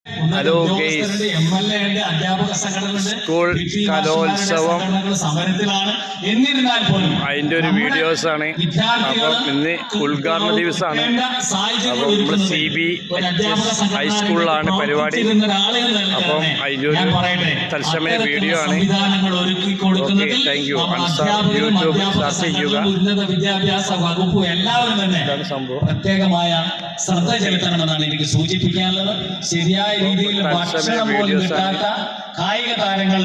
Hello guys, school കലോത്സവം അതിൻ്റെ ഒരു വീഡിയോസാണ്. അപ്പം ഇന്ന് ഉദ്ഘാടന ദിവസമാണ്. അപ്പം നമ്മൾ CBHS ഹൈസ്കൂളിലാണ് പരിപാടി. അപ്പം അതിൻ്റെ ഒരു തത്സമയ വീഡിയോ ആണ്. Okay, thank U. YouTube search ചെയ്യുക. ഉന്നത വിദ്യാഭ്യാസ വകുപ്പ് എല്ലാവരും തന്നെ പ്രത്യേകമായ ശ്രദ്ധ ചെലുത്തണമെന്നാണ് എനിക്ക് സൂചിപ്പിക്കാനുള്ളത്. ശരിയായ രീതിയിൽ ഭക്ഷണം പോലും കിട്ടാത്ത കായിക താരങ്ങൾ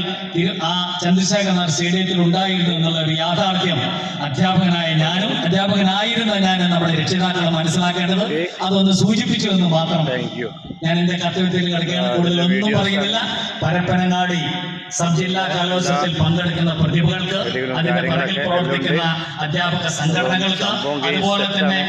ആ ചന്ദ്രശേഖരനാഥ് സ്റ്റേഡിയത്തിൽ ഉണ്ടായിരുന്നു എന്നുള്ള ഒരു യാഥാർത്ഥ്യം അധ്യാപകനായിരുന്ന ഞാനും നമ്മുടെ രക്ഷിതാക്കളും മനസ്സിലാക്കേണ്ടത്. അതൊന്ന് സൂചിപ്പിച്ചു എന്ന് മാത്രം. ഞാൻ എന്റെ കർത്തവ്യത്തിൽ കളിക്കുകയാണ്. കൂടുതലൊന്നും പറയുന്നില്ല. പരപ്പനങ്ങാടി സബ് ജില്ലാ കലോത്സവത്തിൽ പങ്കെടുക്കുന്ന പ്രതിഭകൾക്ക്, അതിന്റെ പിറകിൽ പ്രവർത്തിക്കുന്ന അധ്യാപക സംഘടനകൾക്ക്, അതുപോലെ തന്നെ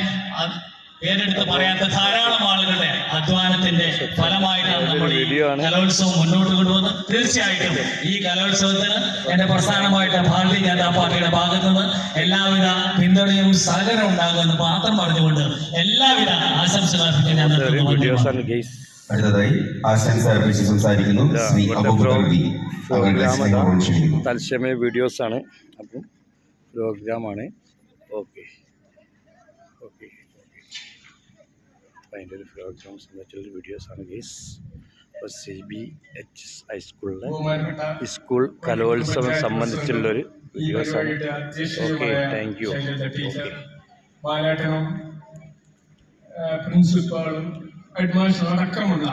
പേരെടുത്ത് പറയാത്ത ധാരാളം ആളുകളുടെ അധ്വാനത്തിന്റെ ഫലമായിട്ടാണ് നമ്മൾ ഈ കലോത്സവം മുന്നോട്ട് കൊണ്ടുവന്നത്. തീർച്ചയായിട്ടും ഈ കലോത്സവത്തിന് എന്റെ പ്രസ്ഥാനമായിട്ട് ഭാരതീയ ജനതാ പാർട്ടിയുടെ ഭാഗത്തു നിന്ന് എല്ലാവിധ പിന്തുണയും സഹകരണം ഉണ്ടാകുമെന്ന് മാത്രം പറഞ്ഞുകൊണ്ട് എല്ലാവിധ ആശംസകൾ അർപ്പിക്കാൻ ഞാൻ അടുത്തതായി ആശംസ അർപ്പിച്ച് സംസാരിക്കുന്നു ശ്രീ അബൂബക്കർ. തത്സമയ വീഡിയോസാണ്. അപ്പം പ്രോഗ്രാമാണ്. ഓക്കെ ഓക്കെ അതിൻ്റെ ഒരു പ്രോഗ്രാം സംബന്ധിച്ചുള്ള വീഡിയോസാണ് ഗെയ്സ്. അപ്പോൾ CBHS ഹൈസ്കൂളിലെ സ്കൂൾ കലോത്സവം സംബന്ധിച്ചുള്ളൊരു വീഡിയോസാണ്. Okay, thank you. ഓക്കെ, പ്രിൻസിപ്പാളും ഹെഡ് മാസ്റ്റർ അടക്കമുള്ള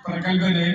പ്രഗത്ഭരെ